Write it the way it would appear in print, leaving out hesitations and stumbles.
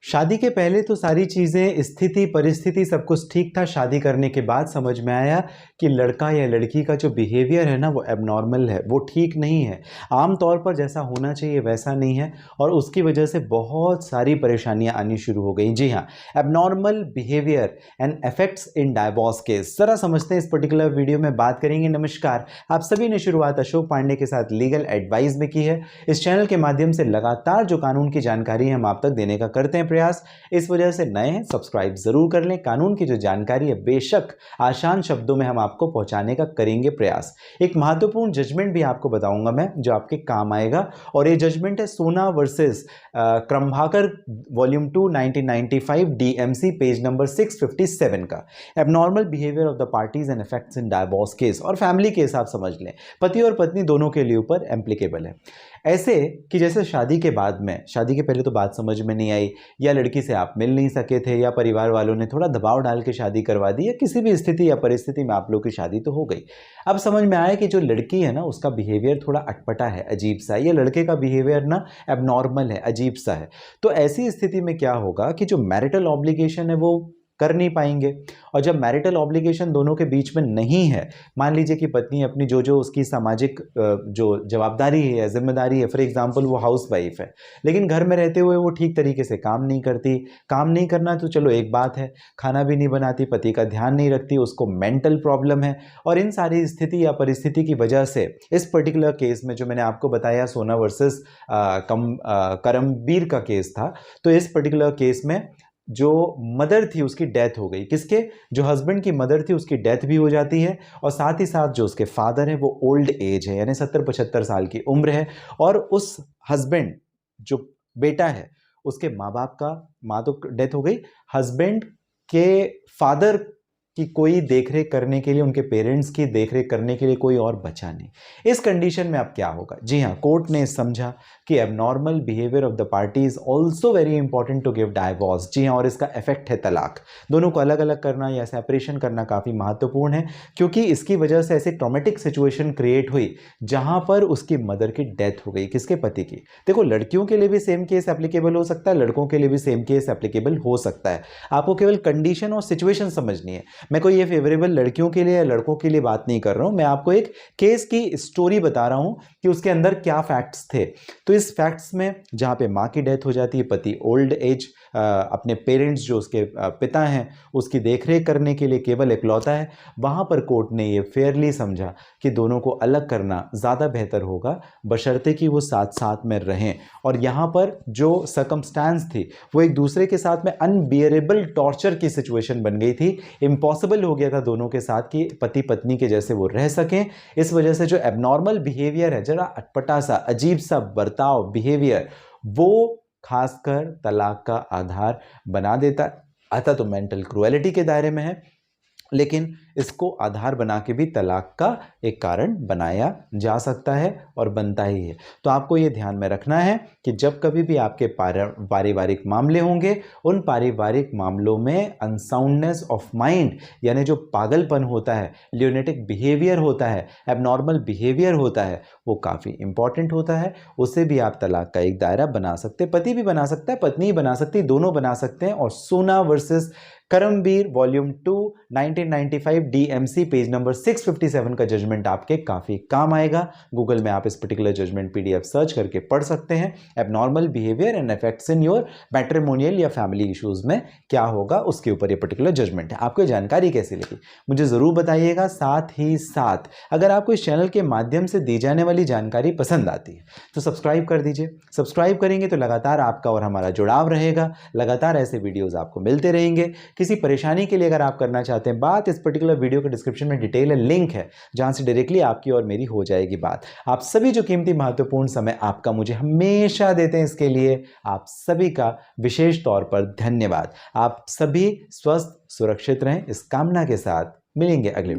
शादी के पहले तो सारी चीज़ें, स्थिति, परिस्थिति सब कुछ ठीक था। शादी करने के बाद समझ में आया कि लड़का या लड़की का जो बिहेवियर है ना वो एबनॉर्मल है, वो ठीक नहीं है। आम तौर पर जैसा होना चाहिए वैसा नहीं है और उसकी वजह से बहुत सारी परेशानियां आनी शुरू हो गई। जी हाँ, abnormal behaviour and effects in divorce case. जरा समझते हैं, इस पर्टिकुलर वीडियो में बात करेंगे। नमस्कार, आप सभी ने शुरुआत अशोक पांडे के साथ लीगल एडवाइस में की है। इस चैनल के माध्यम से लगातार जो कानून की जानकारी हम आप तक देने का करते हैं प्रयास। इस वजह से नए हैं, सब्सक्राइब जरूर कर लें। कानून की जो जानकारी है बेशक आसान शब्दों में हम आपको पहुंचाने का करेंगे प्रयास। एक महत्वपूर्ण जजमेंट भी आपको बताऊंगा मैं जो आपके काम आएगा, और ये जजमेंट है सोना वर्सेस क्रम्भाकर वॉल्यूम 2 1995 डीएमसी पेज नंबर 657 का। Abnormal behaviour of the parties and effects in divorce case और फैमिली केस आप समझ लें, पति और पत्नी दोनों के लिए ऊपर एप्लीकेबल है। ऐसे कि जैसे शादी के बाद में, शादी के पहले तो बात समझ में नहीं आई, या लड़की से आप मिल नहीं सके थे, या परिवार वालों ने थोड़ा दबाव डाल के शादी करवा दी, या किसी भी स्थिति या परिस्थिति में आप लोग की शादी तो हो गई। अब समझ में आया कि जो लड़की है ना उसका बिहेवियर थोड़ा अटपटा है, अजीब सा है, या लड़के का बिहेवियर ना एबनॉर्मल है, अजीब सा है। तो ऐसी स्थिति में क्या होगा कि जो मैरिटल ऑब्लिगेशन है वो कर नहीं पाएंगे। और जब मैरिटल ऑब्लिगेशन दोनों के बीच में नहीं है, मान लीजिए कि पत्नी अपनी जो उसकी सामाजिक जो जवाबदारी है, जिम्मेदारी है, फॉर एग्जांपल वो हाउस वाइफ है, लेकिन घर में रहते हुए वो ठीक तरीके से काम नहीं करती। काम नहीं करना तो चलो एक बात है, खाना भी नहीं बनाती, पति का ध्यान नहीं रखती, उसको मेंटल प्रॉब्लम है। और इन सारी स्थिति या परिस्थिति की वजह से इस पर्टिकुलर केस में जो मैंने आपको बताया सोना वर्सेस करमबीर का केस था, तो इस पर्टिकुलर केस में जो मदर थी उसकी डेथ हो गई। किसके? जो हस्बैंड की मदर थी उसकी डेथ भी हो जाती है, और साथ ही साथ जो उसके फादर है वो ओल्ड एज है, यानी 70-75 साल की उम्र है। और उस हस्बैंड, जो बेटा है, उसके माँ तो डेथ हो गई, हस्बैंड के फादर कि कोई देखरेख करने के लिए, उनके पेरेंट्स की देखरेख करने के लिए कोई और बचा नहीं। इस कंडीशन में अब क्या होगा? जी हाँ, कोर्ट ने समझा कि abnormal behaviour of the party is also very important to give divorce. जी हाँ, और इसका इफेक्ट है तलाक। दोनों को अलग अलग करना या सेपरेशन करना काफ़ी महत्वपूर्ण है, क्योंकि इसकी वजह से ऐसी ट्रॉमेटिक सिचुएशन क्रिएट हुई जहां पर उसकी मदर की डेथ हो गई। किसके? पति की। देखो, लड़कियों के लिए भी सेम केस एप्लीकेबल हो सकता है, लड़कों के लिए भी सेम केस एप्लीकेबल हो सकता है। आपको केवल कंडीशन और सिचुएशन समझनी है। मैं कोई ये फेवरेबल लड़कियों के लिए या लड़कों के लिए बात नहीं कर रहा हूं, मैं आपको एक केस की स्टोरी बता रहा हूं कि उसके अंदर क्या फैक्ट्स थे। तो इस फैक्ट्स में जहां पे मां की डेथ हो जाती है, पति ओल्ड एज, अपने पेरेंट्स जो उसके पिता हैं उसकी देखरेख करने के लिए केवल इकलौता है, वहां पर कोर्ट ने ये फेयरली समझा कि दोनों को अलग करना ज़्यादा बेहतर होगा, बशर्ते कि वो साथ साथ में रहें। और यहाँ पर जो सर्कमस्टांस थी वो एक दूसरे के साथ में अनबियरेबल टॉर्चर की सिचुएशन बन गई थी। इम्पॉसिबल हो गया था दोनों के साथ कि पति पत्नी के जैसे वो रह सकें। इस वजह से जो एबनॉर्मल बिहेवियर है, जरा अटपटा सा, अजीब सा बर्ताव, बिहेवियर, वो खासकर तलाक का आधार बना देता है। आता तो मेंटल क्रुएलिटी के दायरे में है, लेकिन इसको आधार बना के भी तलाक का एक कारण बनाया जा सकता है और बनता ही है। तो आपको ये ध्यान में रखना है कि जब कभी भी आपके पारिवारिक मामले होंगे, उन पारिवारिक मामलों में अनसाउंडनेस ऑफ माइंड, यानी जो पागलपन होता है, ल्यूनेटिक बिहेवियर होता है, एबनॉर्मल बिहेवियर होता है, वो काफ़ी इंपॉर्टेंट होता है। उससे भी आप तलाक का एक दायरा बना सकते हैं। पति भी बना सकता है, पत्नी भी बना सकती है, दोनों बना सकते हैं। और सोना versus Karambir volume 2 1995 DMC page number 657 का जजमेंट आपके काफी काम आएगा। गूगल में आप इस पर्टिकुलर जजमेंट पीडीएफ सर्च करके पढ़ सकते हैं। Abnormal behaviour and effects in your matrimonial या फैमिली इश्यूज में क्या होगा, उसके ऊपर ये पर्टिकुलर जजमेंट है। आपको जानकारी कैसी लगी मुझे जरूर बताइएगा। साथ ही साथ अगर आपको इस चैनल के माध्यम से दी जाने वाली जानकारी पसंद आती है तो सब्सक्राइब कर दीजिए। सब्सक्राइब करेंगे तो लगातार आपका और हमारा जुड़ाव रहेगा, लगातार ऐसे वीडियोज आपको मिलते रहेंगे। किसी परेशानी के लिए अगर आप करना चाहते हैं बात, इस पर्टिकुलर वीडियो के डिस्क्रिप्शन में डिटेल है, लिंक है, जहां से डायरेक्टली आपकी और मेरी हो जाएगी बात। आप सभी जो कीमती महत्वपूर्ण समय आपका मुझे हमेशा देते हैं, इसके लिए आप सभी का विशेष तौर पर धन्यवाद। आप सभी स्वस्थ सुरक्षित रहें, इस कामना के साथ मिलेंगे अगले वीडियो।